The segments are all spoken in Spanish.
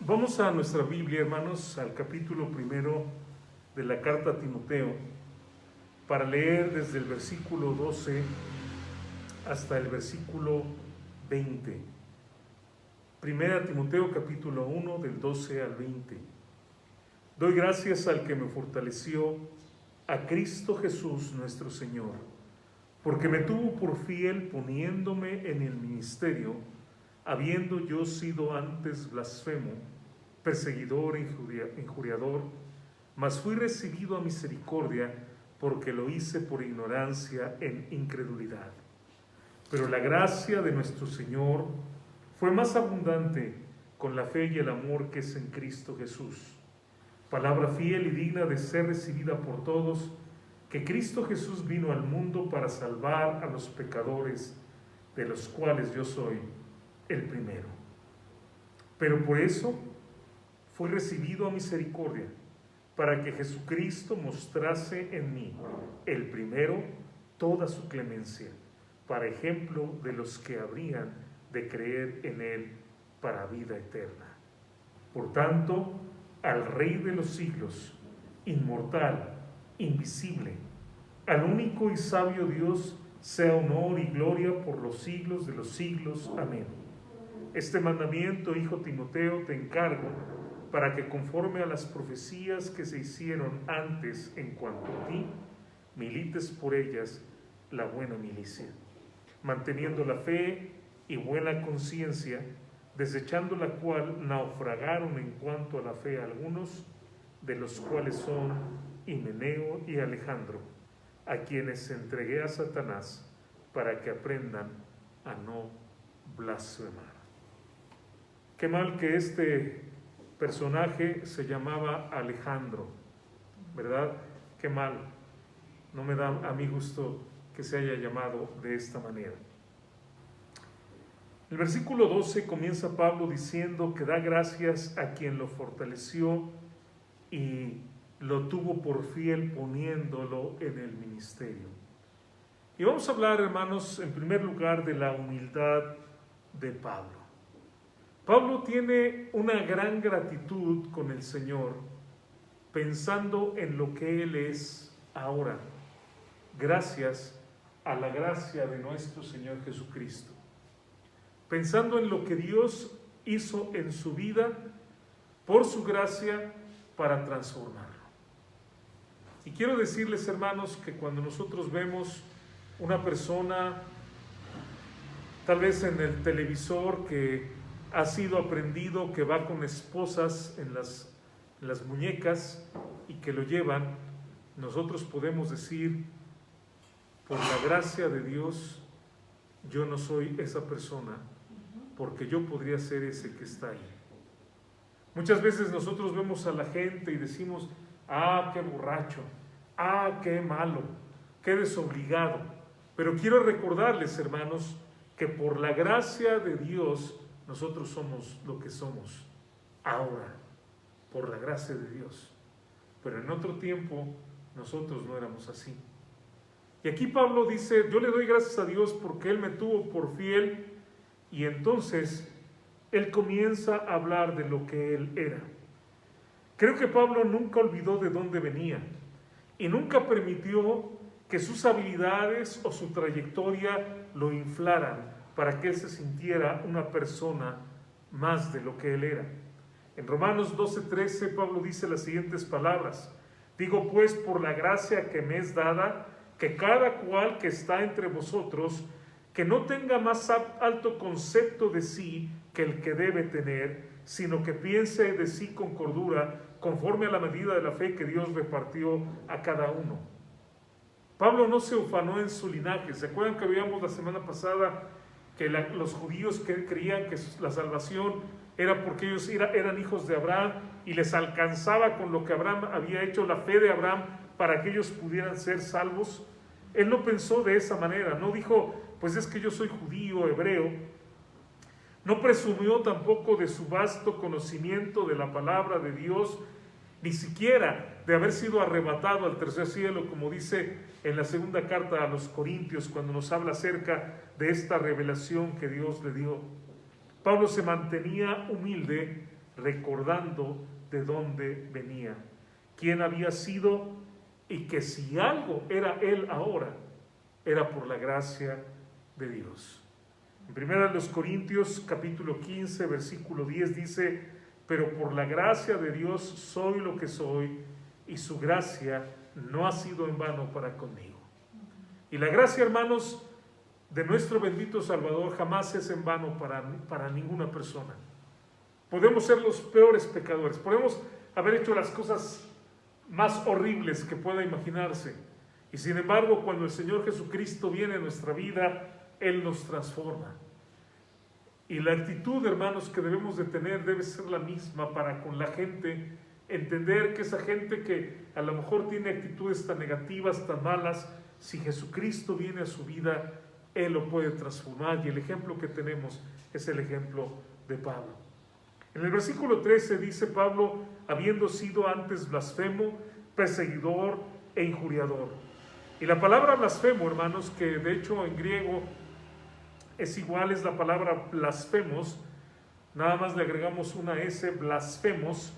Vamos a nuestra Biblia, hermanos, al capítulo 1 de la carta a Timoteo, para leer desde el versículo 12 hasta el versículo 20. Primera Timoteo capítulo 1 del 12 al 20. Doy gracias al que me fortaleció, a Cristo Jesús nuestro Señor, porque me tuvo por fiel poniéndome en el ministerio, habiendo yo sido antes blasfemo, perseguidor e injuriador, mas fui recibido a misericordia, porque lo hice por ignorancia en incredulidad. Pero la gracia de nuestro Señor fue más abundante con la fe y el amor que es en Cristo Jesús. Palabra fiel y digna de ser recibida por todos, que Cristo Jesús vino al mundo para salvar a los pecadores, de los cuales yo soy el primero. Pero por eso fui recibido a misericordia, para que Jesucristo mostrase en mí, el primero, toda su clemencia, para ejemplo de los que habrían de creer en Él para vida eterna. Por tanto, al Rey de los siglos, inmortal, invisible, al único y sabio Dios, sea honor y gloria por los siglos de los siglos. Amén. Este mandamiento, hijo Timoteo, te encargo, para que conforme a las profecías que se hicieron antes en cuanto a ti, milites por ellas la buena milicia, manteniendo la fe y buena conciencia, desechando la cual naufragaron en cuanto a la fe algunos, de los cuales son Himeneo y Alejandro, a quienes entregué a Satanás para que aprendan a no blasfemar. Qué mal que este personaje se llamaba Alejandro, ¿verdad? Qué mal. No me da a mí gusto que se haya llamado de esta manera. El versículo 12 comienza Pablo diciendo que da gracias a quien lo fortaleció y lo tuvo por fiel poniéndolo en el ministerio. Y vamos a hablar, hermanos, en primer lugar de la humildad de Pablo. Pablo tiene una gran gratitud con el Señor, pensando en lo que Él es ahora, gracias a la gracia de nuestro Señor Jesucristo. Pensando en lo que Dios hizo en su vida, por su gracia, para transformarlo. Y quiero decirles, hermanos, que cuando nosotros vemos una persona, tal vez en el televisor, que ha sido aprendido, que va con esposas en las muñecas y que lo llevan, nosotros podemos decir, por la gracia de Dios, yo no soy esa persona, porque yo podría ser ese que está ahí. Muchas veces nosotros vemos a la gente y decimos, ah, qué borracho, ah, qué malo, qué desobligado. Pero quiero recordarles, hermanos, que por la gracia de Dios, nosotros somos lo que somos ahora, por la gracia de Dios. Pero en otro tiempo, nosotros no éramos así. Y aquí Pablo dice, yo le doy gracias a Dios porque Él me tuvo por fiel, y entonces Él comienza a hablar de lo que Él era. Creo que Pablo nunca olvidó de dónde venía y nunca permitió que sus habilidades o su trayectoria lo inflaran para que Él se sintiera una persona más de lo que Él era. En Romanos 12:13 Pablo dice las siguientes palabras: digo pues por la gracia que me es dada, que cada cual que está entre vosotros, que no tenga más alto concepto de sí que el que debe tener, sino que piense de sí con cordura, conforme a la medida de la fe que Dios repartió a cada uno. Pablo no se ufanó en su linaje. ¿Se acuerdan que veíamos la semana pasada que los judíos que creían que la salvación era porque ellos eran hijos de Abraham y les alcanzaba con lo que Abraham había hecho, la fe de Abraham, para que ellos pudieran ser salvos? Él no pensó de esa manera, no dijo, pues es que yo soy judío, hebreo. No presumió tampoco de su vasto conocimiento de la palabra de Dios, ni siquiera de haber sido arrebatado al tercer cielo, como dice en la segunda carta a los Corintios, cuando nos habla acerca de esta revelación que Dios le dio. Pablo se mantenía humilde, recordando de dónde venía, quién había sido y que si algo era él ahora, era por la gracia de Dios. En 1 Corintios capítulo 15, versículo 10 dice: pero por la gracia de Dios soy lo que soy, y su gracia no ha sido en vano para conmigo. Y la gracia, hermanos, de nuestro bendito Salvador jamás es en vano para ninguna persona. Podemos ser los peores pecadores, podemos haber hecho las cosas más horribles que pueda imaginarse, y sin embargo, cuando el Señor Jesucristo viene a nuestra vida, Él nos transforma. Y la actitud, hermanos, que debemos de tener debe ser la misma para con la gente, entender que esa gente que a lo mejor tiene actitudes tan negativas, tan malas, si Jesucristo viene a su vida, Él lo puede transformar, y el ejemplo que tenemos es el ejemplo de Pablo. En el versículo 13 dice Pablo: habiendo sido antes blasfemo, perseguidor e injuriador. Y la palabra blasfemo, hermanos, que de hecho en griego es igual, es la palabra blasfemos, nada más le agregamos una S, blasfemos,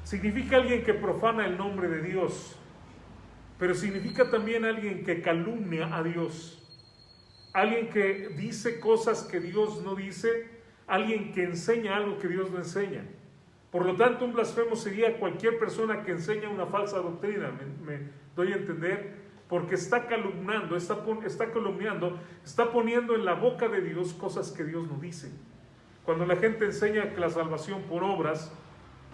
significa alguien que profana el nombre de Dios, pero significa también alguien que calumnia a Dios, alguien que dice cosas que Dios no dice, alguien que enseña algo que Dios no enseña. Por lo tanto, un blasfemo sería cualquier persona que enseña una falsa doctrina, me doy a entender, porque está calumniando, está poniendo en la boca de Dios cosas que Dios no dice. Cuando la gente enseña que la salvación por obras,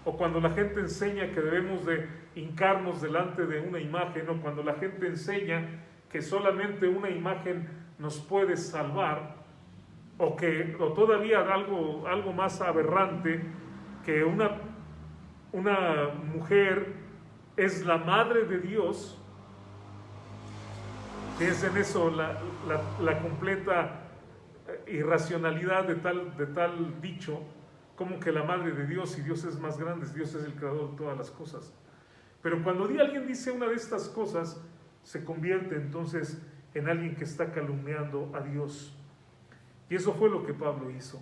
o cuando la gente enseña que debemos de hincarnos delante de una imagen, o cuando la gente enseña que solamente una imagen nos puede salvar, o todavía algo más aberrante, que una mujer es la madre de Dios. Piensen eso, la completa irracionalidad de tal dicho, como que la madre de Dios, y Dios es más grande, Dios es el creador de todas las cosas. Pero cuando alguien dice una de estas cosas, se convierte entonces en alguien que está calumniando a Dios. Y eso fue lo que Pablo hizo.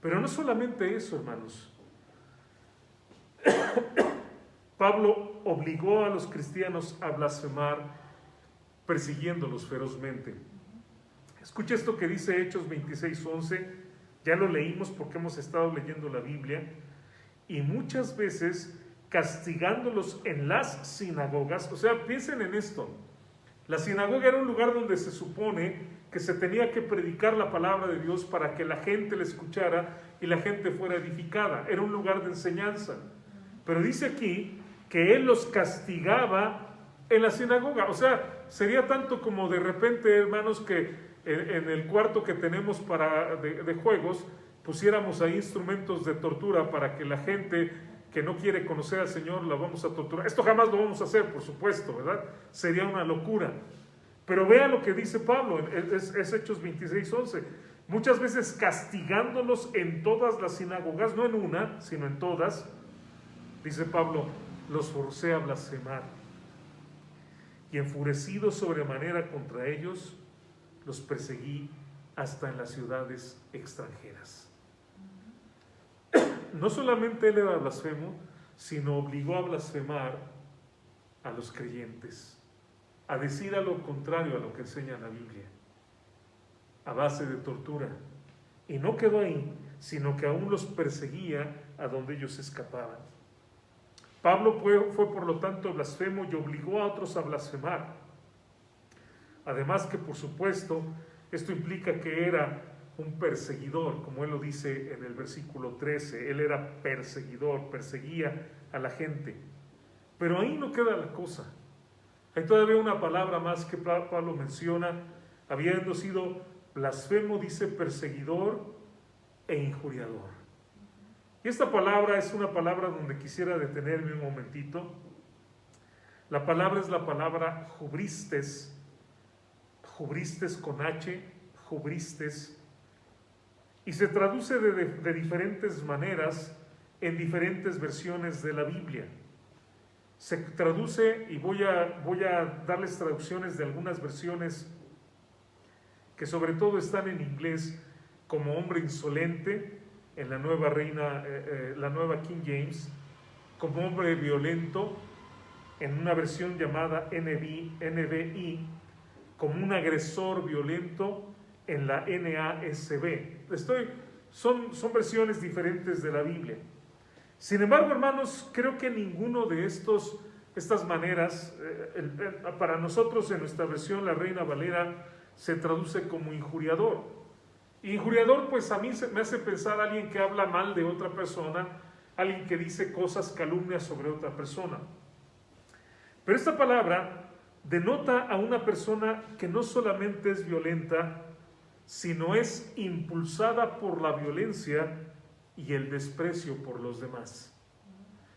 Pero no solamente eso, hermanos. Pablo obligó a los cristianos a blasfemar, persiguiéndolos ferozmente. Escucha esto que dice Hechos 26:11. Ya lo leímos porque hemos estado leyendo la Biblia. Y muchas veces castigándolos en las sinagogas. O sea, piensen en esto. La sinagoga era un lugar donde se supone que se tenía que predicar la palabra de Dios para que la gente la escuchara y la gente fuera edificada. Era un lugar de enseñanza. Pero dice aquí que Él los castigaba en la sinagoga. O sea, sería tanto como de repente, hermanos, que en el cuarto que tenemos de juegos pusiéramos ahí instrumentos de tortura para que la gente que no quiere conocer al Señor la vamos a torturar. Esto jamás lo vamos a hacer, por supuesto, ¿verdad? Sería una locura. Pero vea lo que dice Pablo, es Hechos 26:11. Muchas veces castigándolos en todas las sinagogas, no en una, sino en todas, dice Pablo, los forcé a blasfemar. Y enfurecido sobremanera contra ellos, los perseguí hasta en las ciudades extranjeras. No solamente él era blasfemo, sino obligó a blasfemar a los creyentes, a decir a lo contrario a lo que enseña la Biblia, a base de tortura. Y no quedó ahí, sino que aún los perseguía a donde ellos escapaban. Pablo fue por lo tanto blasfemo y obligó a otros a blasfemar. Además que, por supuesto, esto implica que era un perseguidor, como él lo dice en el versículo 13. Él era perseguidor, perseguía a la gente. Pero ahí no queda la cosa. Hay todavía una palabra más que Pablo menciona. Habiendo sido blasfemo, dice perseguidor e injuriador. Y esta palabra es una palabra donde quisiera detenerme un momentito. La palabra es la palabra jubristes. Jubristes con H, jubristes. Y se traduce de diferentes maneras en diferentes versiones de la Biblia. Se traduce, y voy a darles traducciones de algunas versiones que sobre todo están en inglés, como hombre insolente, en la nueva la nueva King James, como hombre violento, en una versión llamada NBI, como un agresor violento en la NASB. Son versiones diferentes de la Biblia. Sin embargo, hermanos, creo que ninguno de estas maneras, para nosotros en nuestra versión, la Reina Valera, se traduce como injuriador. Injuriador, pues a mí me hace pensar a alguien que habla mal de otra persona, alguien que dice cosas, calumnias sobre otra persona. Pero esta palabra denota a una persona que no solamente es violenta, sino es impulsada por la violencia y el desprecio por los demás.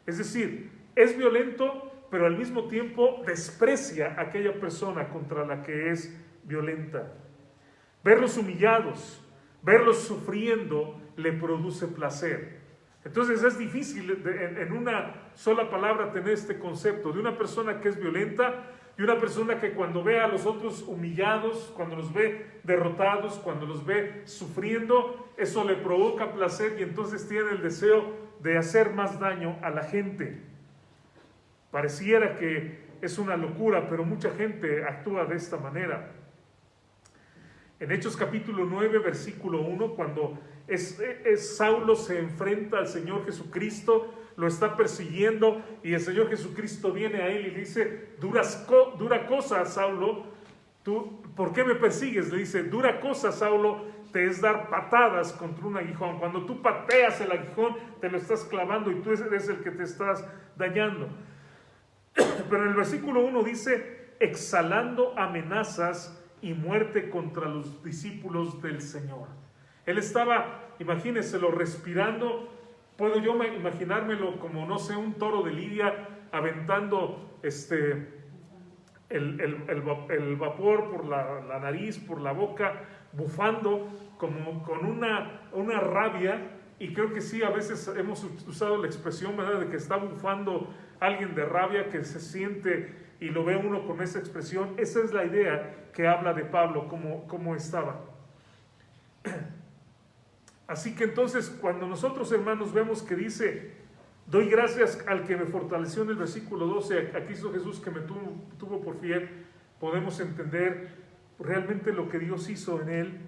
Es decir, es violento, pero al mismo tiempo desprecia a aquella persona contra la que es violenta. Verlos humillados, verlos sufriendo, le produce placer. Entonces es difícil en una sola palabra tener este concepto de una persona que es violenta y una persona que cuando ve a los otros humillados, cuando los ve derrotados, cuando los ve sufriendo, eso le provoca placer y entonces tiene el deseo de hacer más daño a la gente. Pareciera que es una locura, pero mucha gente actúa de esta manera. En Hechos capítulo 9, versículo 1, cuando Saulo se enfrenta al Señor Jesucristo, lo está persiguiendo y el Señor Jesucristo viene a él y le dice, dura cosa, Saulo, ¿por qué me persigues? Le dice, dura cosa, Saulo, te es dar patadas contra un aguijón. Cuando tú pateas el aguijón, te lo estás clavando y tú eres el que te estás dañando. Pero en el versículo 1 dice, exhalando amenazas y muerte contra los discípulos del Señor. Él estaba, imagínenselo, respirando. Puedo yo imaginármelo como, no sé, un toro de lidia aventando el vapor por la nariz, por la boca, bufando como con una rabia. Y creo que sí, a veces hemos usado la expresión, ¿verdad?, de que está bufando alguien de rabia, que se siente y lo ve uno con esa expresión. Esa es la idea que habla de Pablo, cómo estaba. Así que entonces, cuando nosotros, hermanos, vemos que dice, doy gracias al que me fortaleció en el versículo 12, a Cristo Jesús que me tuvo por fiel, podemos entender realmente lo que Dios hizo en él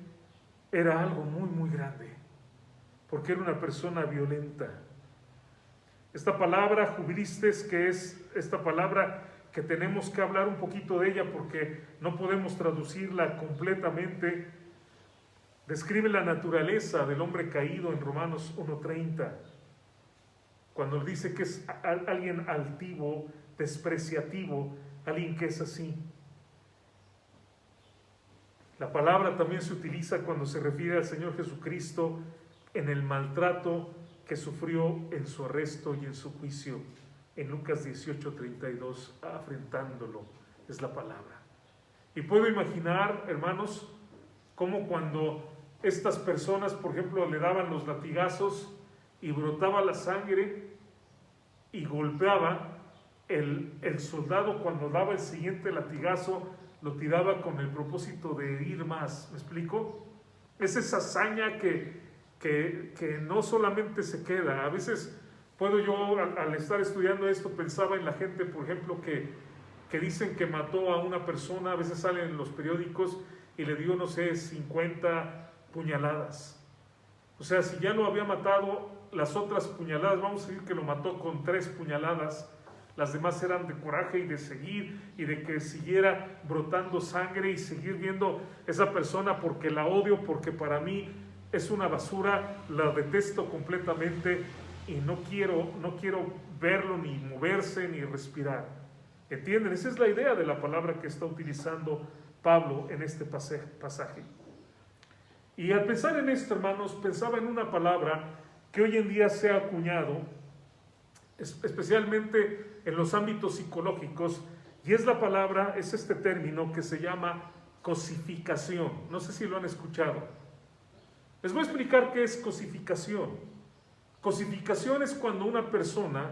era algo muy, muy grande, porque era una persona violenta. Esta palabra, jubilistes, que es esta palabra que tenemos que hablar un poquito de ella porque no podemos traducirla completamente, describe la naturaleza del hombre caído en Romanos 1:30, cuando dice que es alguien altivo, despreciativo, alguien que es así. La palabra también se utiliza cuando se refiere al Señor Jesucristo en el maltrato que sufrió en su arresto y en su juicio. En Lucas 18:32, afrentándolo, es la palabra. Y puedo imaginar, hermanos, cómo cuando estas personas, por ejemplo, le daban los latigazos y brotaba la sangre y golpeaba, el soldado cuando daba el siguiente latigazo lo tiraba con el propósito de herir más. ¿Me explico? Es esa hazaña que no solamente se queda. A veces puedo yo, al estar estudiando esto, pensaba en la gente, por ejemplo, que dicen que mató a una persona. A veces salen en los periódicos y le dio, no sé, 50 puñaladas. O sea, si ya lo había matado, las otras puñaladas, vamos a decir que lo mató con 3 puñaladas, las demás eran de coraje y de seguir y de que siguiera brotando sangre y seguir viendo esa persona porque la odio, porque para mí es una basura, la detesto completamente y no quiero verlo ni moverse ni respirar. ¿Entienden? Esa es la idea de la palabra que está utilizando Pablo en este pasaje. Y al pensar en esto, hermanos, pensaba en una palabra que hoy en día se ha acuñado, especialmente en los ámbitos psicológicos, y es este término que se llama cosificación. No sé si lo han escuchado. Les voy a explicar qué es cosificación. Cosificación es cuando una persona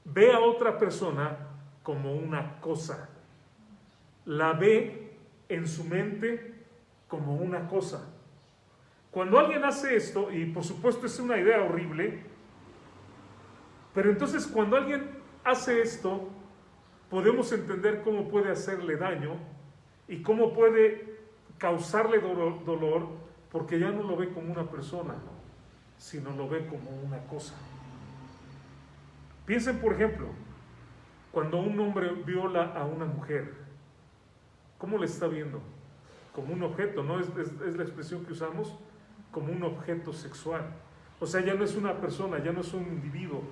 ve a otra persona como una cosa. La ve en su mente como una cosa. Cuando alguien hace esto, y por supuesto es una idea horrible, pero entonces cuando alguien hace esto, podemos entender cómo puede hacerle daño y cómo puede causarle dolor, porque ya no lo ve como una persona, sino lo ve como una cosa. Piensen, por ejemplo, cuando un hombre viola a una mujer, ¿cómo le está viendo? Como un objeto, ¿no? Es la expresión que usamos, como un objeto sexual. O sea, ya no es una persona, ya no es un individuo,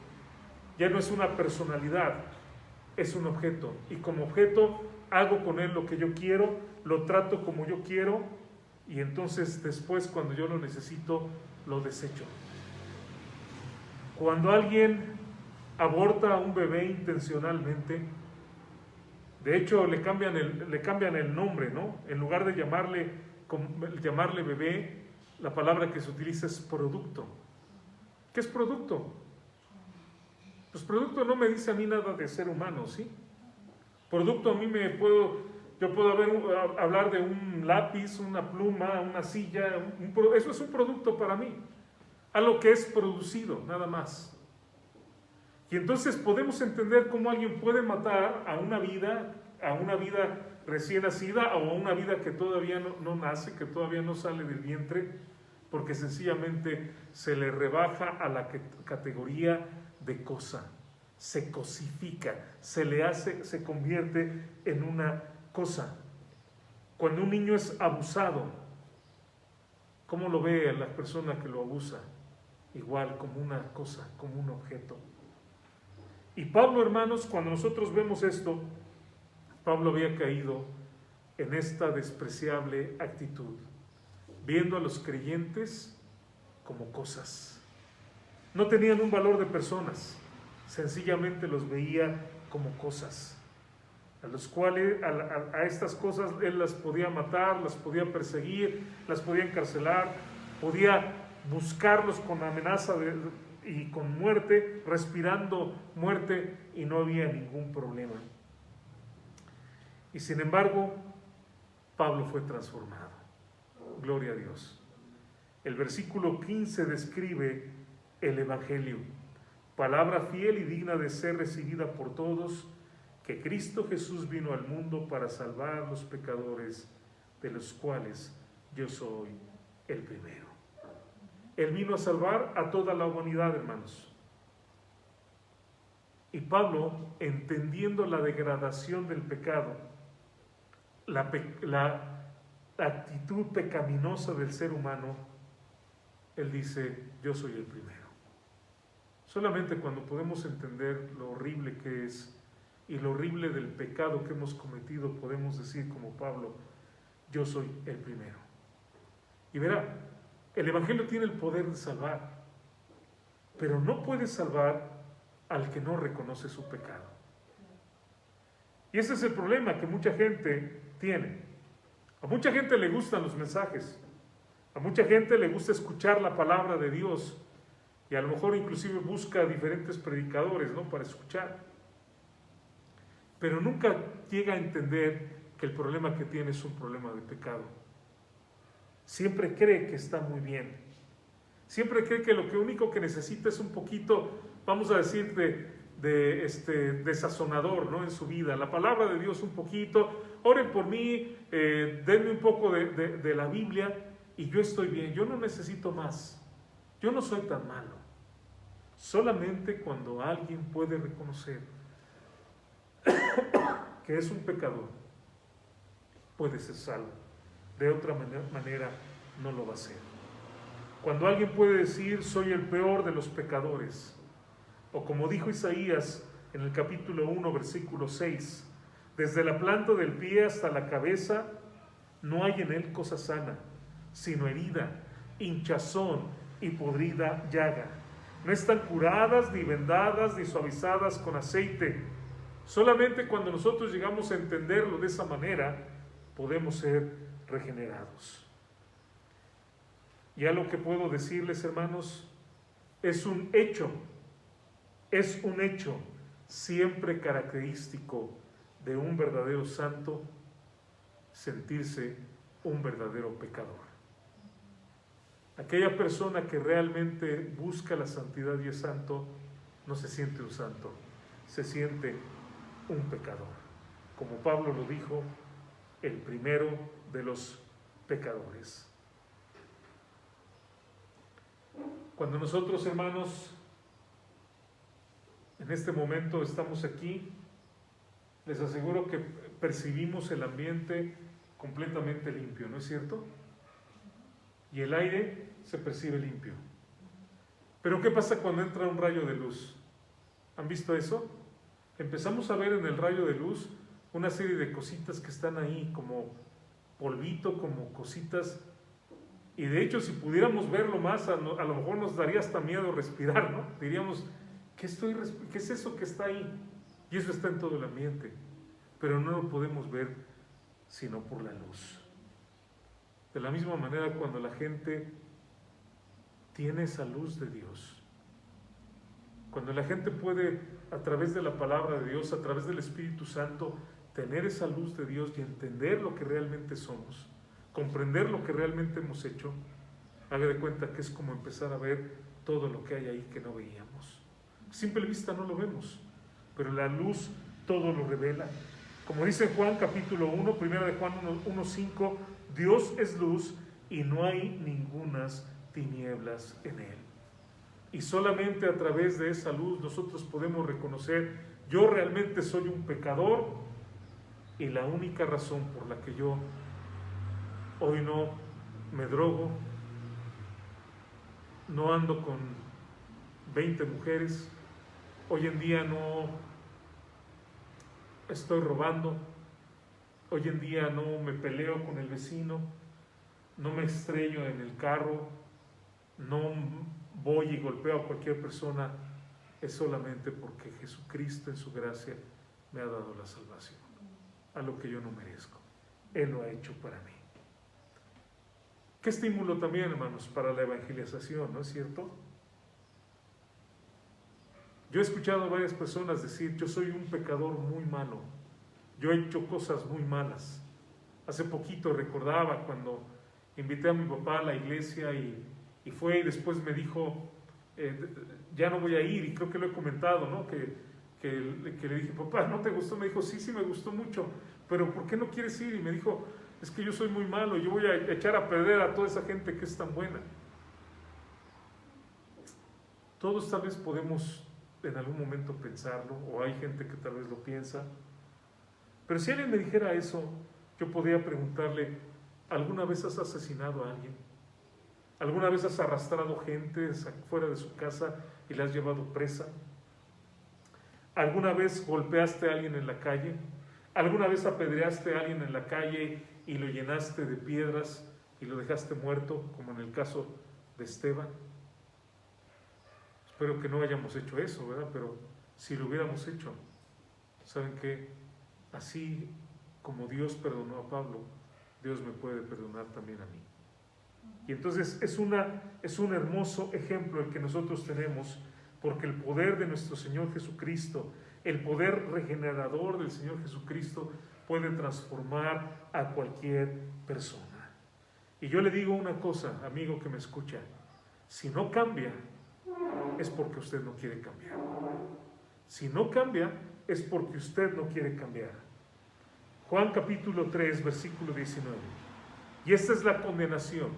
ya no es una personalidad, es un objeto. Y como objeto hago con él lo que yo quiero, lo trato como yo quiero, y entonces después cuando yo lo necesito, lo desecho. Cuando alguien aborta a un bebé intencionalmente, de hecho le cambian el nombre, ¿no? En lugar de llamarle bebé, la palabra que se utiliza es producto. ¿Qué es producto? Pues producto no me dice a mí nada de ser humano, ¿sí? Producto a mí yo puedo hablar de un lápiz, una pluma, una silla, eso es un producto para mí, algo que es producido, nada más. Y entonces podemos entender cómo alguien puede matar a una vida recién nacida o a una vida que todavía no nace, que todavía no sale del vientre, porque sencillamente se le rebaja a la categoría de cosa, se cosifica, se convierte en una cosa. Cuando un niño es abusado, ¿cómo lo ve la persona que lo abusa? Igual, como una cosa, como un objeto. Y Pablo, hermanos, cuando nosotros vemos esto, Pablo había caído en esta despreciable actitud, viendo a los creyentes como cosas. No tenían un valor de personas, sencillamente los veía como cosas, a los cuales, a estas cosas él las podía matar, las podía perseguir, las podía encarcelar, podía buscarlos con amenaza y con muerte, respirando muerte, y no había ningún problema. Y sin embargo, Pablo fue transformado. Gloria a Dios. El versículo 15 describe el Evangelio, palabra fiel y digna de ser recibida por todos, que Cristo Jesús vino al mundo para salvar a los pecadores, de los cuales yo soy el primero. Él vino a salvar a toda la humanidad, hermanos. Y Pablo, entendiendo la degradación del pecado, la actitud pecaminosa del ser humano, él dice, yo soy el primero. Solamente cuando podemos entender lo horrible que es y lo horrible del pecado que hemos cometido, podemos decir como Pablo, yo soy el primero. Y verá, el Evangelio tiene el poder de salvar, pero no puede salvar al que no reconoce su pecado. Y ese es el problema que mucha gente tiene. A mucha gente le gustan los mensajes, a mucha gente le gusta escuchar la palabra de Dios, y a lo mejor inclusive busca diferentes predicadores, ¿no?, para escuchar. Pero nunca llega a entender que el problema que tiene es un problema de pecado. Siempre cree que está muy bien. Siempre cree que lo único que necesita es un poquito, vamos a decir, de sazonador, ¿no?, en su vida. La palabra de Dios un poquito, oren por mí, denme un poco de la Biblia y yo estoy bien. Yo no necesito más. Yo no soy tan malo. Solamente cuando alguien puede reconocer que es un pecador, puede ser salvo. De otra manera no lo va a ser. Cuando alguien puede decir, soy el peor de los pecadores, o como dijo Isaías en el capítulo 1, versículo 6, desde la planta del pie hasta la cabeza, no hay en él cosa sana, sino herida, hinchazón y podrida llaga. No están curadas, ni vendadas, ni suavizadas con aceite. Solamente cuando nosotros llegamos a entenderlo de esa manera, podemos ser regenerados. Ya lo que puedo decirles, hermanos, es un hecho siempre característico de un verdadero santo, sentirse un verdadero pecador. Aquella persona que realmente busca la santidad y es santo, no se siente un santo, se siente un pecador. Como Pablo lo dijo, el primero de los pecadores. Cuando nosotros, hermanos, en este momento estamos aquí, les aseguro que percibimos el ambiente completamente limpio, ¿no es cierto? Y el aire se percibe limpio. Pero ¿qué pasa cuando entra un rayo de luz? ¿Han visto eso? Empezamos a ver en el rayo de luz una serie de cositas que están ahí, como polvito, como cositas. Y de hecho, si pudiéramos verlo más, a lo mejor nos daría hasta miedo respirar, ¿no? Diríamos, ¿qué es eso que está ahí? Y eso está en todo el ambiente. Pero no lo podemos ver sino por la luz. De la misma manera, cuando la gente tiene esa luz de Dios, cuando la gente puede, a través de la palabra de Dios, a través del Espíritu Santo, tener esa luz de Dios y entender lo que realmente somos, comprender lo que realmente hemos hecho, haga de cuenta que es como empezar a ver todo lo que hay ahí que no veíamos. A simple vista no lo vemos, pero la luz todo lo revela. Como dice Juan capítulo 1, primera de Juan 1:5, Dios es luz y no hay ningunas tinieblas en él. Y solamente a través de esa luz nosotros podemos reconocer, yo realmente soy un pecador y la única razón por la que yo hoy no me drogo, no ando con 20 mujeres, hoy en día no estoy robando, hoy en día no me peleo con el vecino, no me estrello en el carro, no voy y golpeo a cualquier persona, es solamente porque Jesucristo en su gracia me ha dado la salvación, a lo que yo no merezco. Él lo ha hecho para mí. Qué estímulo también, hermanos, para la evangelización, ¿no es cierto? Yo he escuchado a varias personas decir, yo soy un pecador muy malo, yo he hecho cosas muy malas. Hace poquito recordaba cuando invité a mi papá a la iglesia y fue y después me dijo, ya no voy a ir, y creo que lo he comentado, ¿no? Que le dije, papá, ¿no te gustó? Me dijo, sí me gustó mucho, pero ¿por qué no quieres ir? Y me dijo, es que yo soy muy malo, yo voy a echar a perder a toda esa gente que es tan buena. Todos tal vez podemos en algún momento pensarlo, o hay gente que tal vez lo piensa, pero si alguien me dijera eso, yo podría preguntarle, ¿alguna vez has asesinado a alguien? ¿Alguna vez has arrastrado gente fuera de su casa y la has llevado presa? ¿Alguna vez golpeaste a alguien en la calle? ¿Alguna vez apedreaste a alguien en la calle y lo llenaste de piedras y lo dejaste muerto, como en el caso de Esteban? Espero que no hayamos hecho eso, ¿verdad? Pero si lo hubiéramos hecho, ¿saben qué? Así como Dios perdonó a Pablo, Dios me puede perdonar también a mí. Y entonces es un hermoso ejemplo el que nosotros tenemos, porque el poder de nuestro Señor Jesucristo, el poder regenerador del Señor Jesucristo puede transformar a cualquier persona. Y yo le digo una cosa, amigo que me escucha, si no cambia, es porque usted no quiere cambiar. Si no cambia, es porque usted no quiere cambiar. Juan capítulo 3, versículo 19. Y esta es la condenación,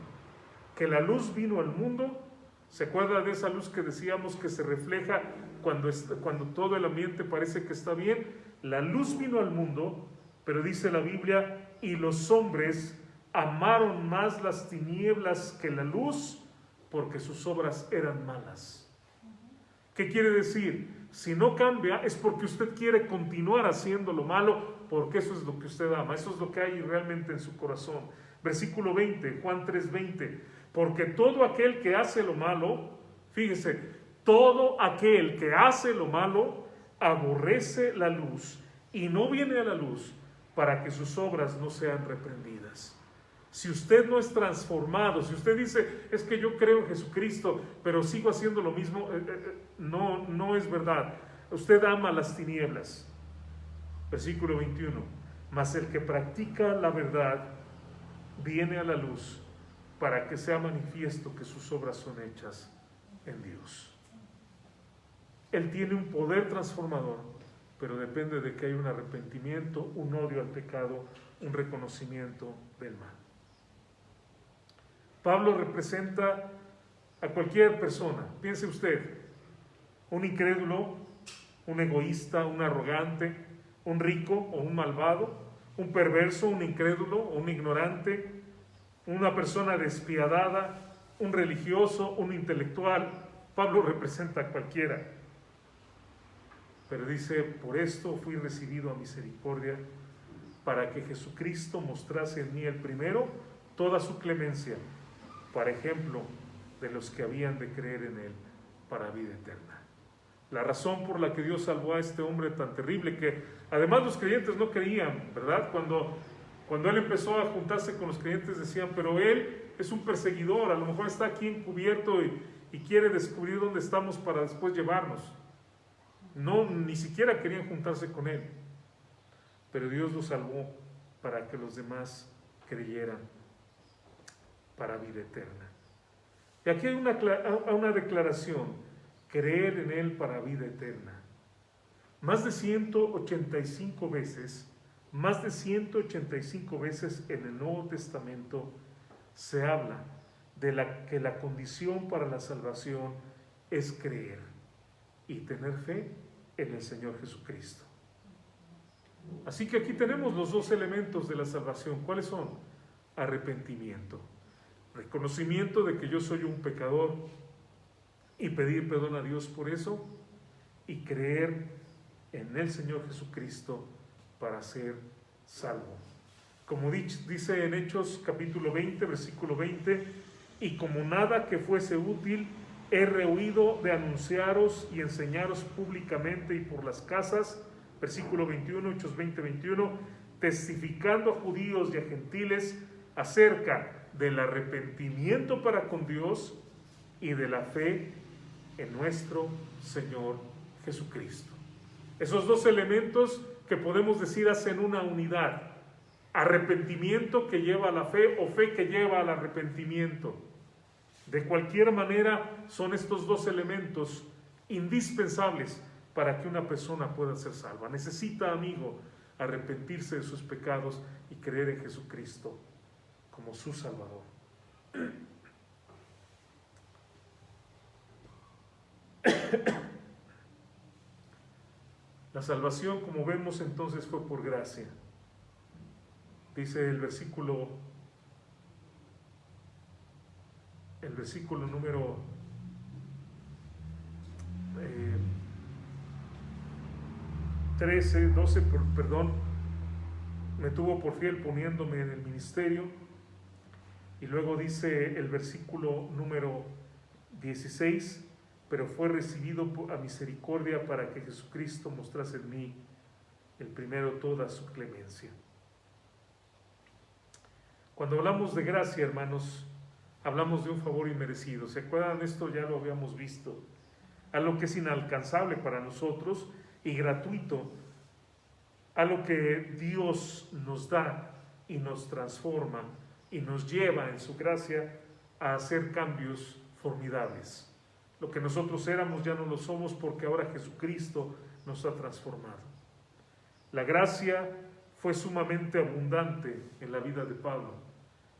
que la luz vino al mundo. ¿Se acuerda de esa luz que decíamos que se refleja cuando todo el ambiente parece que está bien? La luz vino al mundo, pero dice la Biblia, y los hombres amaron más las tinieblas que la luz, porque sus obras eran malas. ¿Qué quiere decir? Si no cambia es porque usted quiere continuar haciendo lo malo, porque eso es lo que usted ama, eso es lo que hay realmente en su corazón. Versículo 20, Juan 3:20, porque todo aquel que hace lo malo, fíjese, todo aquel que hace lo malo aborrece la luz y no viene a la luz para que sus obras no sean reprendidas. Si usted no es transformado, si usted dice, es que yo creo en Jesucristo, pero sigo haciendo lo mismo, no es verdad. Usted ama las tinieblas. Versículo 21, mas el que practica la verdad viene a la luz para que sea manifiesto que sus obras son hechas en Dios. Él tiene un poder transformador, pero depende de que haya un arrepentimiento, un odio al pecado, un reconocimiento del mal. Pablo representa a cualquier persona. Piense usted, un incrédulo, un egoísta, un arrogante, un rico o un malvado, un perverso, un incrédulo o un ignorante, una persona despiadada, un religioso, un intelectual. Pablo representa a cualquiera. Pero dice, por esto fui recibido a misericordia, para que Jesucristo mostrase en mí el primero toda su clemencia, para ejemplo de los que habían de creer en él para vida eterna. La razón por la que Dios salvó a este hombre tan terrible, que además los creyentes no creían, ¿verdad? Cuando él empezó a juntarse con los creyentes decían, pero él es un perseguidor, a lo mejor está aquí encubierto y quiere descubrir dónde estamos para después llevarnos. No, ni siquiera querían juntarse con él. Pero Dios lo salvó para que los demás creyeran para vida eterna. Y aquí hay una declaración, creer en él para vida eterna. Más de 185 veces en el Nuevo Testamento se habla de que la condición para la salvación es creer y tener fe en el Señor Jesucristo. Así que aquí tenemos los dos elementos de la salvación. ¿Cuáles son? Arrepentimiento, reconocimiento de que yo soy un pecador y pedir perdón a Dios por eso, y creer en el Señor Jesucristo para ser salvo. Como dice en Hechos capítulo 20, versículo 20, y como nada que fuese útil, he rehuido de anunciaros y enseñaros públicamente y por las casas, versículo 21, Hechos 20, 21, testificando a judíos y a gentiles acerca del arrepentimiento para con Dios y de la fe en nuestro Señor Jesucristo. Esos dos elementos que podemos decir hacen una unidad. Arrepentimiento que lleva a la fe o fe que lleva al arrepentimiento. De cualquier manera, son estos dos elementos indispensables para que una persona pueda ser salva. Necesita, amigo, arrepentirse de sus pecados y creer en Jesucristo como su Salvador. La salvación, como vemos entonces, fue por gracia. Dice el versículo número 12, perdón, me tuvo por fiel poniéndome en el ministerio. Y luego dice el versículo número 16, pero fue recibido a misericordia para que Jesucristo mostrase en mí el primero toda su clemencia. Cuando hablamos de gracia, hermanos, hablamos de un favor inmerecido. ¿Se acuerdan? Esto ya lo habíamos visto. Algo que es inalcanzable para nosotros y gratuito. Algo que Dios nos da y nos transforma y nos lleva en su gracia a hacer cambios formidables. Lo que nosotros éramos ya no lo somos porque ahora Jesucristo nos ha transformado. La gracia fue sumamente abundante en la vida de Pablo.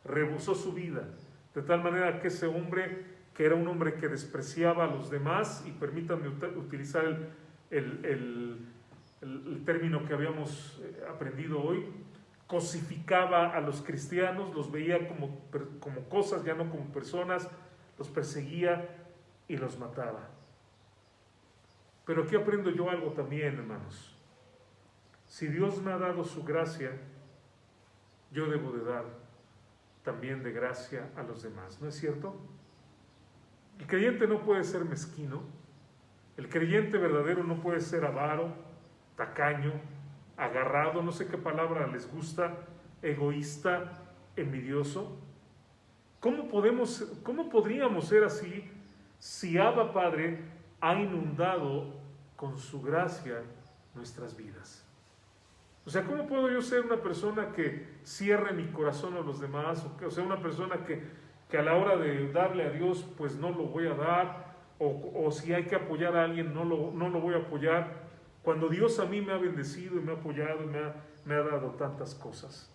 Rebosó su vida, de tal manera que ese hombre, que era un hombre que despreciaba a los demás, y permítanme utilizar el término que habíamos aprendido hoy, cosificaba a los cristianos, los veía como cosas, ya no como personas, los perseguía y los mataba. Pero aquí aprendo yo algo también, hermanos. Si Dios me ha dado su gracia, yo debo de dar también de gracia a los demás, ¿no es cierto? El creyente no puede ser mezquino, el creyente verdadero no puede ser avaro, tacaño, agarrado, no sé qué palabra les gusta, egoísta, envidioso. ¿Cómo podríamos ser así si Abba Padre ha inundado con su gracia nuestras vidas? O sea, ¿cómo puedo yo ser una persona que cierre mi corazón a los demás? O sea, una persona que que a la hora de darle a Dios, pues no lo voy a dar, o si hay que apoyar a alguien, no lo voy a apoyar, cuando Dios a mí me ha bendecido y me ha apoyado y me ha dado tantas cosas.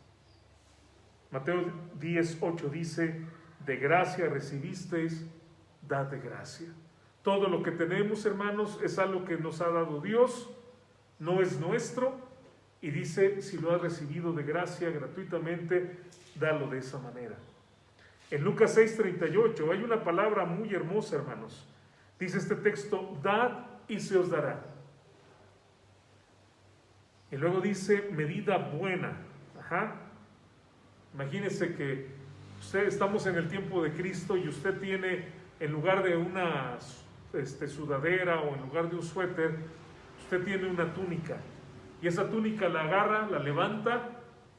Mateo 10:8 dice, de gracia recibisteis, dad de gracia. Todo lo que tenemos, hermanos, es algo que nos ha dado Dios, no es nuestro, y dice, si lo has recibido de gracia gratuitamente, dalo de esa manera. En Lucas 6:38 hay una palabra muy hermosa, hermanos. Dice este texto, dad y se os dará. Y luego dice, medida buena. Imagínese que estamos en el tiempo de Cristo y usted tiene, en lugar de una sudadera o en lugar de un suéter, usted tiene una túnica. Y esa túnica la agarra, la levanta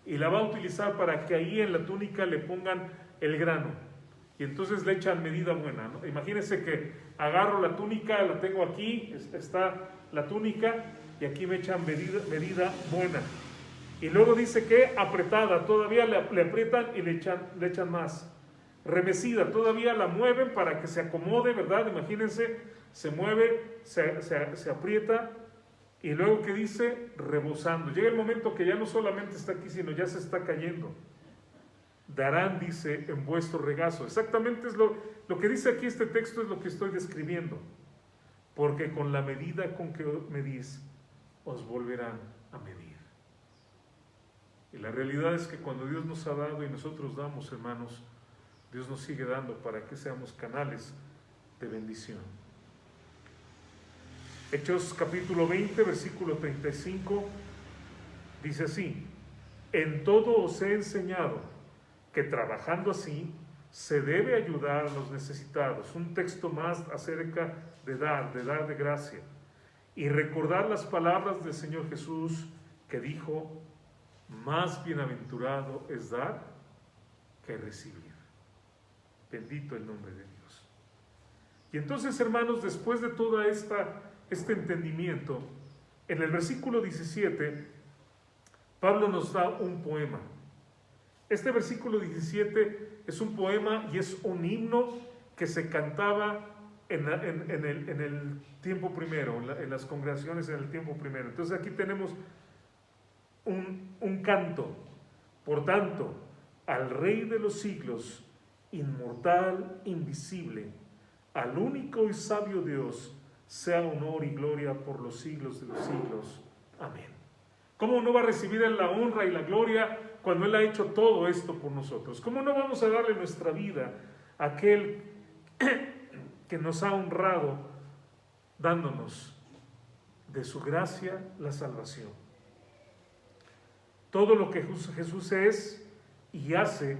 y la va a utilizar para que ahí en la túnica le pongan el grano. Y entonces le echan medida buena, ¿no? Imagínense que agarro la túnica, la tengo aquí, está la túnica, y aquí me echan medida buena. Y luego dice que apretada, todavía le aprietan y le echan más. Remecida, todavía la mueven para que se acomode, ¿verdad? Imagínense, se mueve, se aprieta, y luego que dice, rebosando. Llega el momento que ya no solamente está aquí, sino ya se está cayendo. Darán, dice, en vuestro regazo. Exactamente es lo que dice aquí este texto, es lo que estoy describiendo. Porque con la medida con que medís, os volverán a medir. Y la realidad es que cuando Dios nos ha dado y nosotros damos, hermanos, Dios nos sigue dando para que seamos canales de bendición. Hechos capítulo 20, versículo 35, dice así, en todo os he enseñado que trabajando así se debe ayudar a los necesitados. Un texto más acerca de dar de gracia. Y recordar las palabras del Señor Jesús que dijo, más bienaventurado es dar que recibir. Bendito el nombre de Dios. Y entonces, hermanos, después de todo este entendimiento, en el versículo 17, Pablo nos da un poema. Este versículo 17 es un poema y es un himno que se cantaba en el tiempo primero, en las congregaciones en el tiempo primero. Entonces aquí tenemos un canto. Por tanto, al Rey de los siglos, inmortal, invisible, al único y sabio Dios, sea honor y gloria por los siglos de los siglos. Amén. ¿Cómo no va a recibir Él la honra y la gloria cuando Él ha hecho todo esto por nosotros? ¿Cómo no vamos a darle nuestra vida a aquel que nos ha honrado dándonos de su gracia la salvación? Todo lo que Jesús es y hace,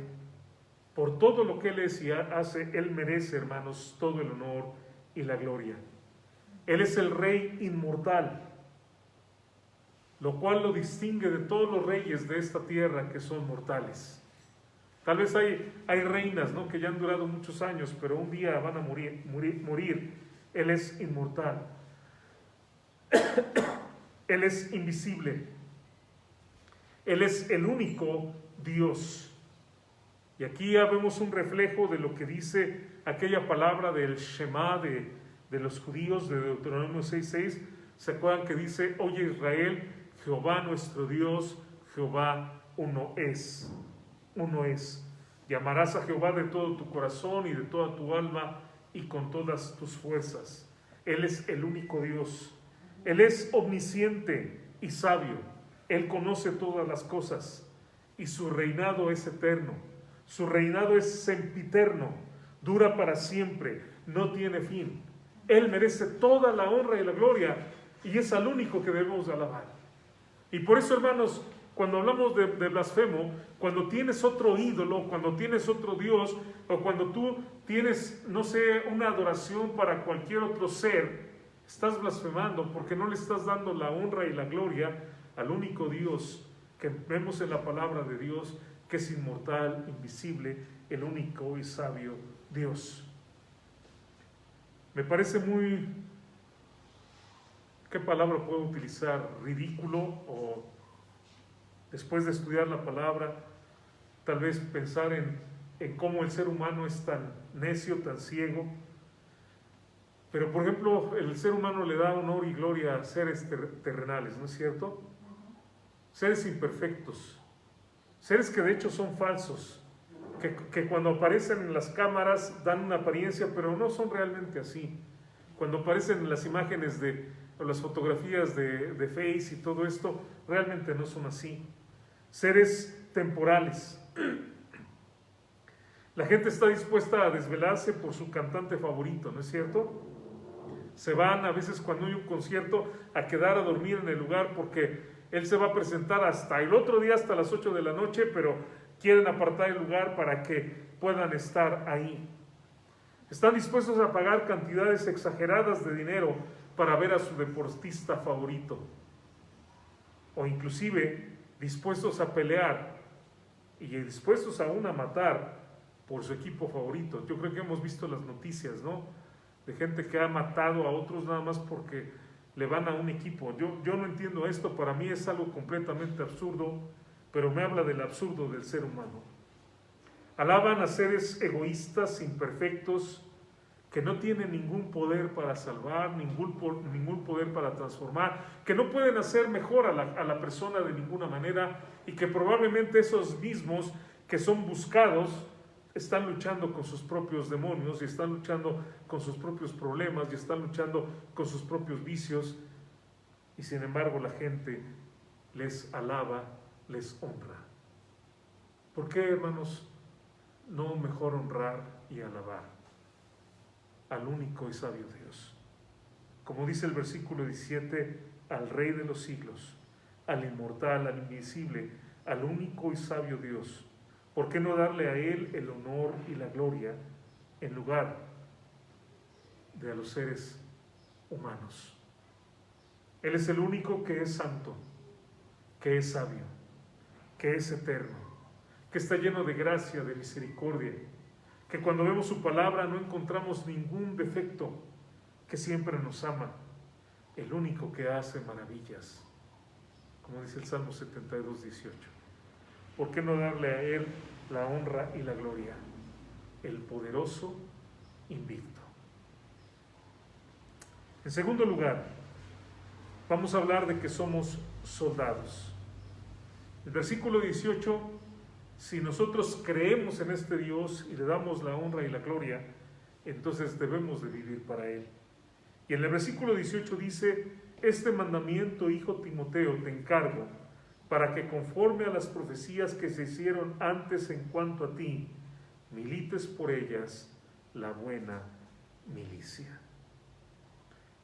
por todo lo que Él es y hace, Él merece, hermanos, todo el honor y la gloria. Él es el Rey inmortal, lo cual lo distingue de todos los reyes de esta tierra que son mortales. Tal vez hay reinas, ¿no?, que ya han durado muchos años, pero un día van a morir. Él es inmortal. Él es invisible. Él es el único Dios. Y aquí ya vemos un reflejo de lo que dice aquella palabra del Shema de los judíos de Deuteronomio 6:6. ¿Se acuerdan que dice, oye Israel, Jehová nuestro Dios, Jehová uno es? Uno es. Y amarás a Jehová de todo tu corazón y de toda tu alma y con todas tus fuerzas. Él es el único Dios. Él es omnisciente y sabio. Él conoce todas las cosas y su reinado es eterno. Su reinado es sempiterno, dura para siempre, no tiene fin. Él merece toda la honra y la gloria y es al único que debemos alabar. Y por eso, hermanos, cuando hablamos de blasfemo, cuando tienes otro ídolo, cuando tienes otro Dios, o cuando tú tienes, no sé, una adoración para cualquier otro ser, estás blasfemando porque no le estás dando la honra y la gloria al único Dios que vemos en la palabra de Dios, que es inmortal, invisible, el único y sabio Dios. Me parece muy, ¿qué palabra puedo utilizar? Ridículo, o después de estudiar la palabra, tal vez pensar en cómo el ser humano es tan necio, tan ciego. Pero, por ejemplo, el ser humano le da honor y gloria a seres terrenales, ¿no es cierto? Seres imperfectos, seres que de hecho son falsos, que cuando aparecen en las cámaras dan una apariencia, pero no son realmente así. Cuando aparecen en las imágenes o las fotografías de Face y todo esto, realmente no son así. Seres temporales. La gente está dispuesta a desvelarse por su cantante favorito, ¿no es cierto? Se van a veces cuando hay un concierto a quedar a dormir en el lugar porque él se va a presentar hasta el otro día, hasta las 8 de la noche, pero quieren apartar el lugar para que puedan estar ahí. Están dispuestos a pagar cantidades exageradas de dinero para ver a su deportista favorito. O inclusive dispuestos a pelear y dispuestos aún a matar por su equipo favorito. Yo creo que hemos visto las noticias, ¿no? De gente que ha matado a otros nada más porque le van a un equipo. Yo no entiendo esto, para mí es algo completamente absurdo, pero me habla del absurdo del ser humano. Alaban a seres egoístas, imperfectos, que no tienen ningún poder para salvar, ningún poder para transformar, que no pueden hacer mejor a la persona de ninguna manera y que probablemente esos mismos que son buscados están luchando con sus propios demonios y están luchando con sus propios problemas y están luchando con sus propios vicios y sin embargo la gente les alaba, les honra. ¿Por qué, hermanos, no mejor honrar y alabar al único y sabio Dios? Como dice el versículo 17, al Rey de los siglos, al inmortal, al invisible, al único y sabio Dios. ¿Por qué no darle a Él el honor y la gloria en lugar de a los seres humanos? Él es el único que es santo, que es sabio, que es eterno, que está lleno de gracia, de misericordia, que cuando vemos su palabra no encontramos ningún defecto, que siempre nos ama, el único que hace maravillas, como dice el Salmo 72, 18. ¿Por qué no darle a Él la honra y la gloria? El poderoso invicto. En segundo lugar, vamos a hablar de que somos soldados. El versículo 18, si nosotros creemos en este Dios y le damos la honra y la gloria, entonces debemos de vivir para Él. Y en el versículo 18 dice, este mandamiento, hijo Timoteo, te encargo, para que conforme a las profecías que se hicieron antes en cuanto a ti, milites por ellas la buena milicia.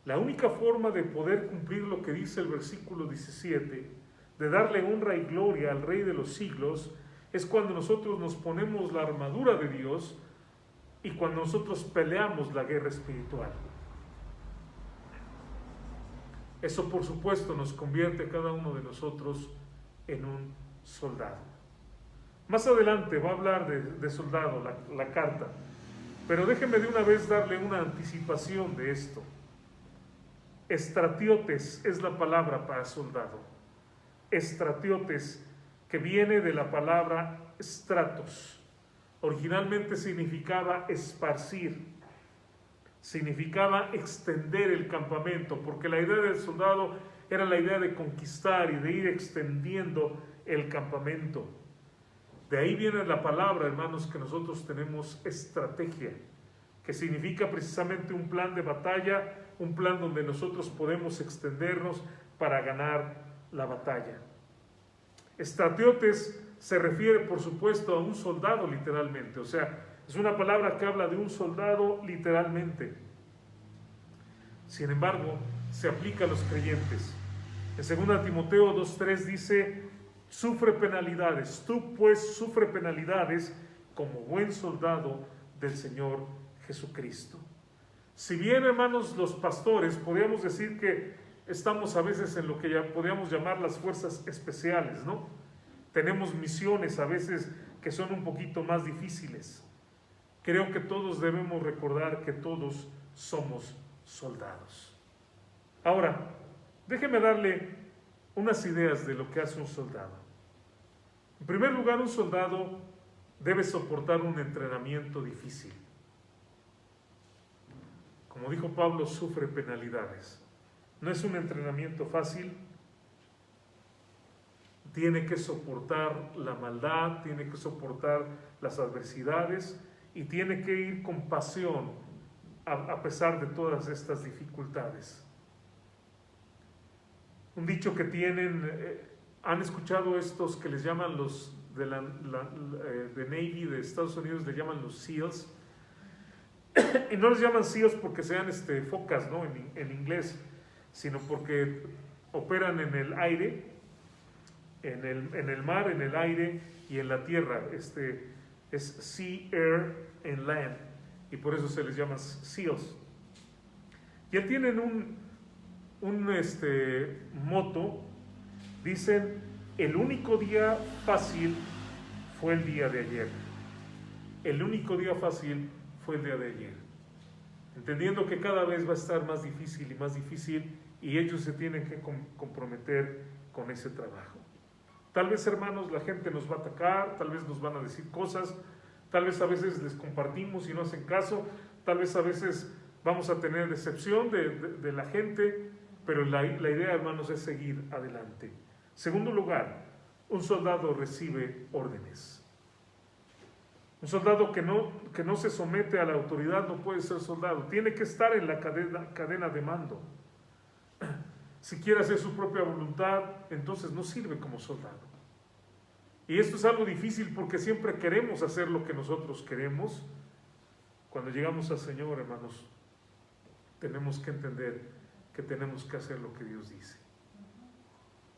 La única forma de poder cumplir lo que dice el versículo 17, de darle honra y gloria al Rey de los siglos, es cuando nosotros nos ponemos la armadura de Dios y cuando nosotros peleamos la guerra espiritual. Eso, por supuesto, nos convierte a cada uno de nosotros en un soldado. Más adelante va a hablar de soldado la carta, pero déjeme de una vez darle una anticipación de esto. Estratiotes es la palabra para soldado. Estratiotes, que viene de la palabra stratos. Originalmente significaba esparcir, significaba extender el campamento, porque la idea del soldado era la idea de conquistar y de ir extendiendo el campamento. De ahí viene la palabra, hermanos, que nosotros tenemos estrategia, que significa precisamente un plan de batalla, un plan donde nosotros podemos extendernos para ganar la batalla. Estratiotes se refiere, por supuesto, a un soldado literalmente, o sea, es una palabra que habla de un soldado literalmente. Sin embargo, se aplica a los creyentes. En 2 Timoteo 2:3 dice, sufre penalidades, tú pues sufre penalidades como buen soldado del Señor Jesucristo. Si bien, hermanos, los pastores, podríamos decir que estamos a veces en lo que ya podríamos llamar las fuerzas especiales, ¿no? Tenemos misiones a veces que son un poquito más difíciles. Creo que todos debemos recordar que todos somos soldados. Ahora, déjeme darle unas ideas de lo que hace un soldado. En primer lugar, un soldado debe soportar un entrenamiento difícil. Como dijo Pablo, sufre penalidades. No es un entrenamiento fácil. Tiene que soportar la maldad, tiene que soportar las adversidades y tiene que ir con pasión a pesar de todas estas dificultades. Un dicho que tienen, han escuchado estos que les llaman los de de Navy de Estados Unidos, les llaman los SEALs, y no les llaman SEALs porque sean focas, ¿no? en inglés, sino porque operan en el aire, en el mar, en el aire y en la tierra. Es Sea, Air and Land, y por eso se les llama SEALs. Ya tienen un moto, dicen: el único día fácil fue el día de ayer. El único día fácil fue el día de ayer. Entendiendo que cada vez va a estar más difícil y más difícil, y ellos se tienen que comprometer con ese trabajo. Tal vez, hermanos, la gente nos va a atacar, tal vez nos van a decir cosas, tal vez a veces les compartimos y no hacen caso, tal vez a veces vamos a tener decepción de la gente, pero la idea, hermanos, es seguir adelante. Segundo lugar, un soldado recibe órdenes. Un soldado que no se somete a la autoridad no puede ser soldado. Tiene que estar en la cadena de mando. Si quiere hacer su propia voluntad, entonces no sirve como soldado. Y esto es algo difícil porque siempre queremos hacer lo que nosotros queremos. Cuando llegamos al Señor, hermanos, tenemos que entender que tenemos que hacer lo que Dios dice.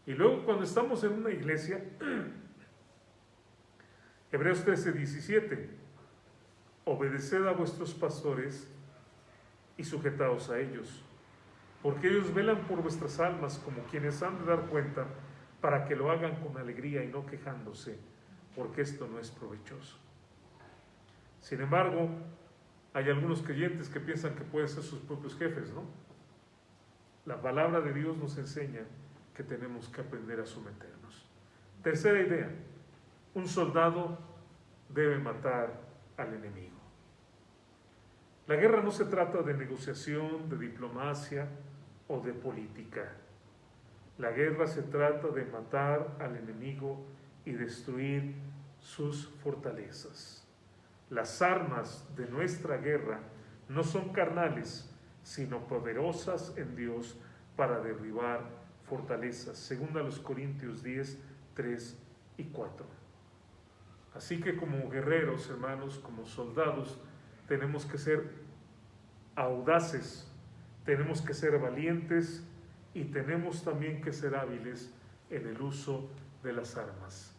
Y luego, cuando estamos en una iglesia, Hebreos 13:17, obedeced a vuestros pastores y sujetaos a ellos, porque ellos velan por vuestras almas como quienes han de dar cuenta, para que lo hagan con alegría y no quejándose, porque esto no es provechoso. Sin embargo, hay algunos creyentes que piensan que pueden ser sus propios jefes, ¿no? La palabra de Dios nos enseña que tenemos que aprender a someternos. Tercera idea, un soldado debe matar al enemigo. La guerra no se trata de negociación, de diplomacia o de política. La guerra se trata de matar al enemigo y destruir sus fortalezas. Las armas de nuestra guerra no son carnales, sino poderosas en Dios para derribar fortalezas. Segunda a los Corintios 10, 3 y 4. Así que como guerreros, hermanos, como soldados, tenemos que ser audaces, tenemos que ser valientes y tenemos también que ser hábiles en el uso de las armas.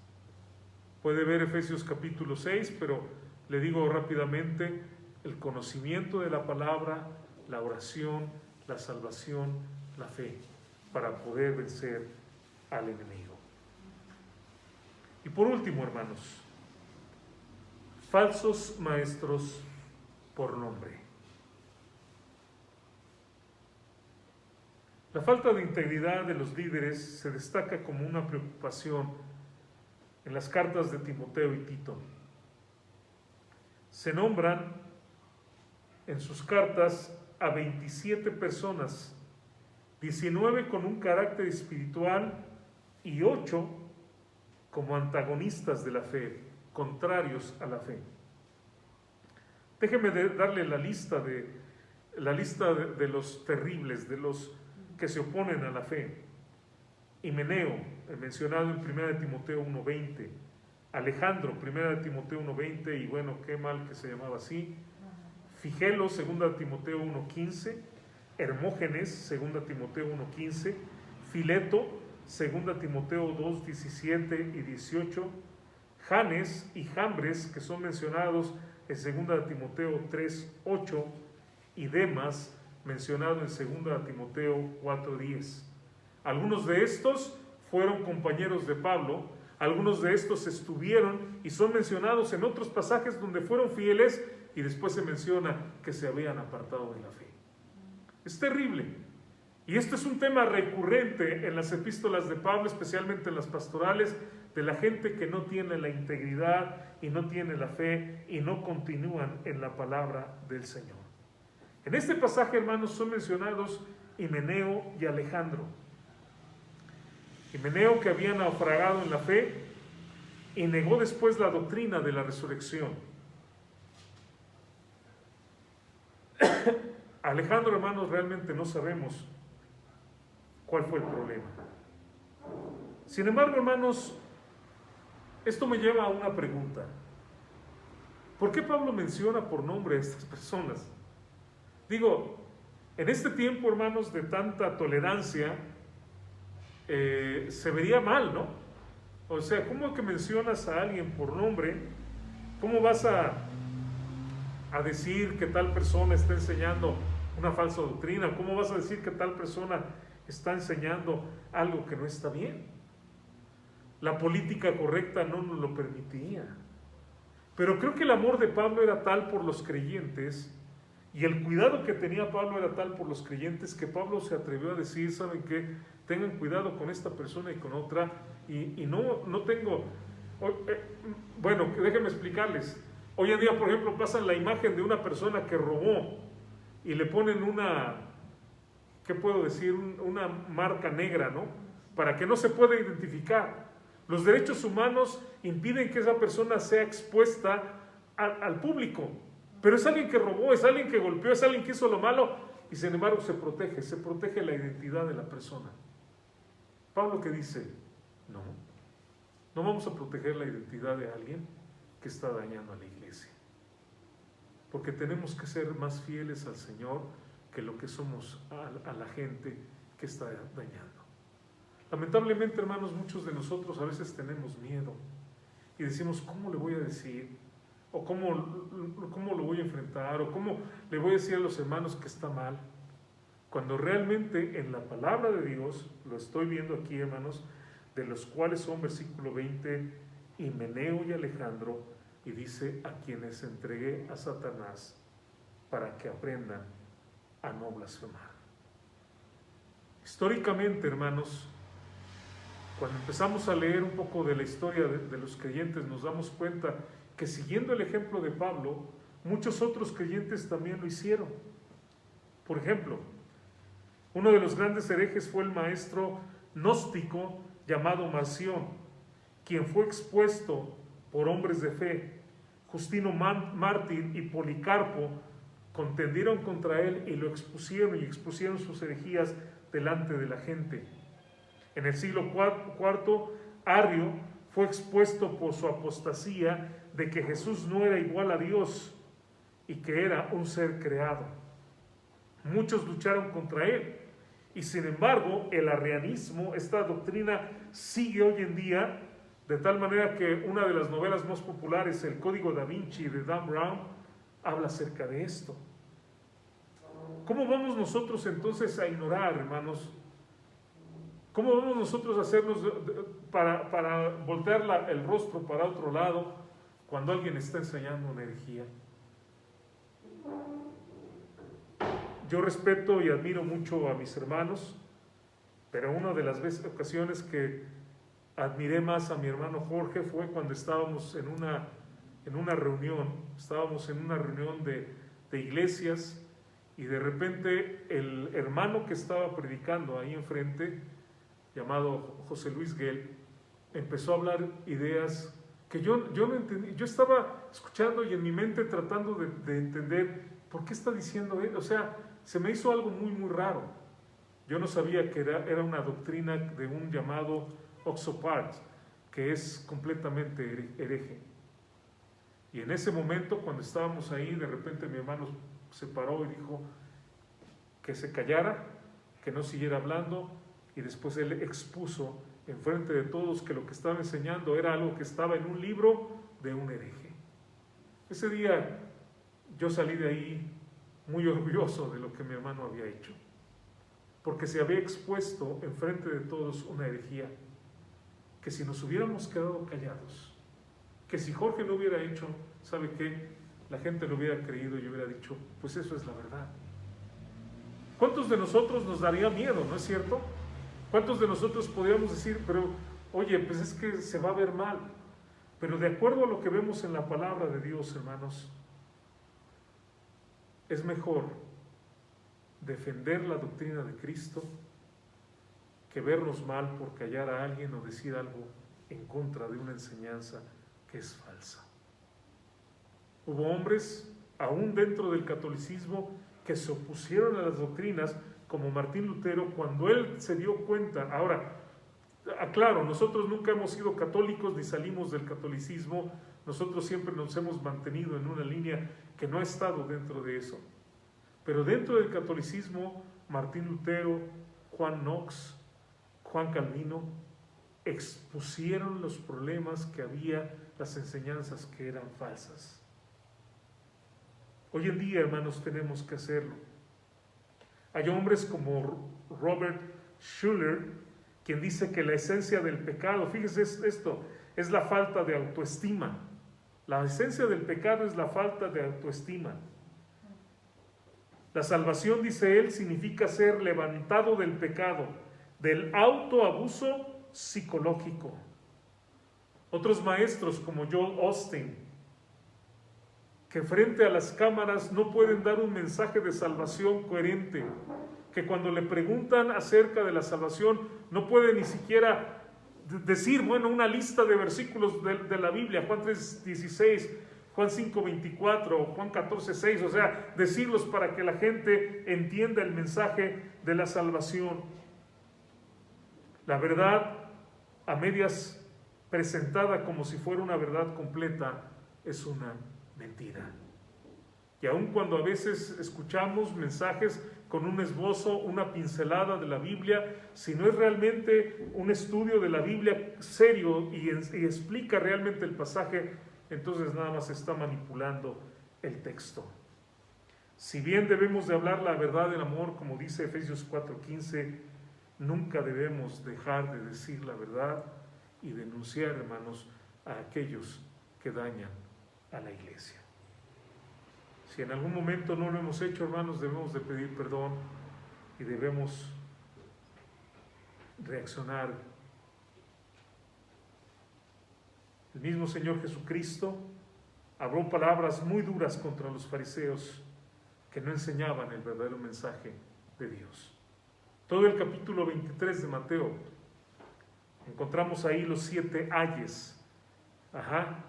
Puede ver Efesios capítulo 6, pero le digo rápidamente: el conocimiento de la palabra, la oración, la salvación, la fe, para poder vencer al enemigo. Y por último, hermanos, falsos maestros por nombre. La falta de integridad de los líderes se destaca como una preocupación en las cartas de Timoteo y Tito. Se nombran en sus cartas a 27 personas, 19 con un carácter espiritual y 8 como antagonistas de la fe, contrarios a la fe. Déjeme darle la lista de los terribles, de los que se oponen a la fe. Himeneo, mencionado en 1 Timoteo 1:20. Alejandro, 1 Timoteo 1:20, y bueno, qué mal que se llamaba así. Figelo, 2 Timoteo 1:15. Hermógenes, 2 Timoteo 1:15. Fileto, 2 Timoteo 2:17 y 18. Janes y Jambres, que son mencionados en 2 Timoteo 3:8, y Demas, mencionado en 2 Timoteo 4:10. Algunos de estos fueron compañeros de Pablo, algunos de estos estuvieron y son mencionados en otros pasajes donde fueron fieles y después se menciona que se habían apartado de la fe. Es terrible. Y esto es un tema recurrente en las epístolas de Pablo, especialmente en las pastorales, de la gente que no tiene la integridad y no tiene la fe y no continúan en la palabra del Señor. En este pasaje, hermanos, son mencionados Himeneo y Alejandro. Himeneo, que había naufragado en la fe y negó después la doctrina de la resurrección. Alejandro, hermanos, realmente no sabemos cuál fue el problema. Sin embargo, hermanos, esto me lleva a una pregunta. ¿Por qué Pablo menciona por nombre a estas personas? Digo, en este tiempo, hermanos, de tanta tolerancia, se vería mal, ¿no? O sea, ¿cómo que mencionas a alguien por nombre? ¿Cómo vas a decir que tal persona está enseñando una falsa doctrina? ¿Cómo vas a decir que tal persona está enseñando algo que no está bien? La política correcta no nos lo permitía. Pero creo que el amor de Pablo era tal por los creyentes y el cuidado que tenía Pablo era tal por los creyentes que Pablo se atrevió a decir, ¿saben qué? Tengan cuidado con esta persona y con otra. Y no tengo... Bueno, déjenme explicarles. Hoy en día, por ejemplo, pasan la imagen de una persona que robó y le ponen una, ¿qué puedo decir? Una marca negra, ¿no? Para que no se pueda identificar. Los derechos humanos impiden que esa persona sea expuesta al público. Pero es alguien que robó, es alguien que golpeó, es alguien que hizo lo malo y sin embargo se protege la identidad de la persona. Pablo, ¿qué dice? No vamos a proteger la identidad de alguien que está dañando a la iglesia. Porque tenemos que ser más fieles al Señor que lo que somos a la gente que está dañando. Lamentablemente, hermanos, muchos de nosotros a veces tenemos miedo y decimos, ¿cómo le voy a decir? ¿O cómo lo voy a enfrentar? ¿O cómo le voy a decir a los hermanos que está mal? Cuando realmente en la palabra de Dios, lo estoy viendo aquí, hermanos, de los cuales son, versículo 20, Himeneo y Alejandro, y dice, a quienes entregué a Satanás para que aprendan a no blasfemar. Históricamente, hermanos, cuando empezamos a leer un poco de la historia de los creyentes, nos damos cuenta que siguiendo el ejemplo de Pablo, muchos otros creyentes también lo hicieron. Por ejemplo, uno de los grandes herejes fue el maestro gnóstico llamado Marción, quien fue expuesto por hombres de fe. Justino Mártir y Policarpo contendieron contra él y lo expusieron sus herejías delante de la gente. En el siglo IV, Arrio fue expuesto por su apostasía de que Jesús no era igual a Dios y que era un ser creado. Muchos lucharon contra él y sin embargo el arrianismo, esta doctrina sigue hoy en día, de tal manera que una de las novelas más populares, El Código Da Vinci de Dan Brown, habla acerca de esto. ¿Cómo vamos nosotros entonces a ignorar, hermanos? ¿Cómo vamos nosotros a hacernos para voltear el rostro para otro lado cuando alguien está enseñando una herejía? Yo respeto y admiro mucho a mis hermanos, pero una de las ocasiones que admiré más a mi hermano Jorge fue cuando estábamos en una reunión, de iglesias, y de repente el hermano que estaba predicando ahí enfrente, llamado José Luis Guel, empezó a hablar ideas que yo no entendí. Yo estaba escuchando y en mi mente tratando de entender por qué está diciendo él. O sea, se me hizo algo muy, muy raro. Yo no sabía que era una doctrina de un llamado Oxopart, que es completamente hereje. Y en ese momento, cuando estábamos ahí, de repente mi hermano se paró y dijo que se callara, que no siguiera hablando, y después él expuso enfrente de todos que lo que estaba enseñando era algo que estaba en un libro de un hereje. Ese día yo salí de ahí muy orgulloso de lo que mi hermano había hecho, porque se había expuesto enfrente de todos una herejía, que si nos hubiéramos quedado callados, que si Jorge lo hubiera hecho, ¿sabe qué? La gente lo hubiera creído y hubiera dicho, pues eso es la verdad. ¿Cuántos de nosotros nos daría miedo, no es cierto? ¿Cuántos de nosotros podríamos decir, pero oye, pues es que se va a ver mal. Pero de acuerdo a lo que vemos en la palabra de Dios, hermanos, es mejor defender la doctrina de Cristo que vernos mal por callar a alguien o decir algo en contra de una enseñanza que es falsa. Hubo hombres, aún dentro del catolicismo, que se opusieron a las doctrinas, como Martín Lutero, cuando él se dio cuenta. Ahora, aclaro, nosotros nunca hemos sido católicos ni salimos del catolicismo, nosotros siempre nos hemos mantenido en una línea que no ha estado dentro de eso. Pero dentro del catolicismo, Martín Lutero, Juan Knox, Juan Calvino, expusieron los problemas que había, las enseñanzas que eran falsas. Hoy en día, hermanos, tenemos que hacerlo. Hay hombres como Robert Schuller, quien dice que la esencia del pecado, fíjese esto, es la falta de autoestima. La esencia del pecado es la falta de autoestima. La salvación, dice él, significa ser levantado del pecado, del autoabuso psicológico. Otros maestros como Joel Osteen, que frente a las cámaras no pueden dar un mensaje de salvación coherente, que cuando le preguntan acerca de la salvación no puede ni siquiera decir, bueno, una lista de versículos de la Biblia, Juan 3:16, Juan 5:24, Juan 14:6, o sea, decirlos para que la gente entienda el mensaje de la salvación. La verdad a medias presentada como si fuera una verdad completa es una mentira. Y aun cuando a veces escuchamos mensajes con un esbozo, una pincelada de la Biblia, si no es realmente un estudio de la Biblia serio y explica realmente el pasaje, entonces nada más está manipulando el texto. Si bien debemos de hablar la verdad en amor, como dice Efesios 4:15, nunca debemos dejar de decir la verdad y denunciar, hermanos, a aquellos que dañan a la iglesia. Si en algún momento no lo hemos hecho, hermanos, debemos de pedir perdón y debemos reaccionar. El mismo Señor Jesucristo habló palabras muy duras contra los fariseos que no enseñaban el verdadero mensaje de Dios. Todo el capítulo 23 de Mateo, encontramos ahí los 7 ayes.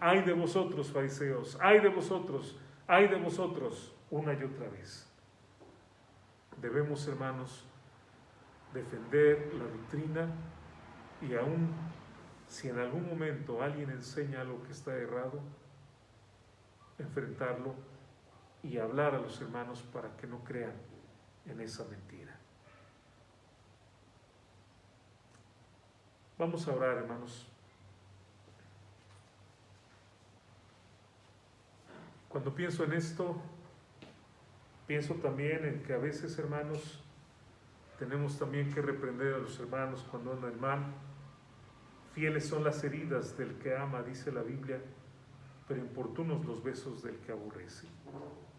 Ay de vosotros, fariseos, ay de vosotros, una y otra vez. Debemos, hermanos, defender la doctrina y aún si en algún momento alguien enseña algo que está errado, enfrentarlo y hablar a los hermanos para que no crean en esa mentira. Vamos a orar, hermanos. Cuando pienso en esto, pienso también en que a veces, hermanos, tenemos también que reprender a los hermanos cuando andan mal. Fieles son las heridas del que ama, dice la Biblia, pero importunos los besos del que aborrece.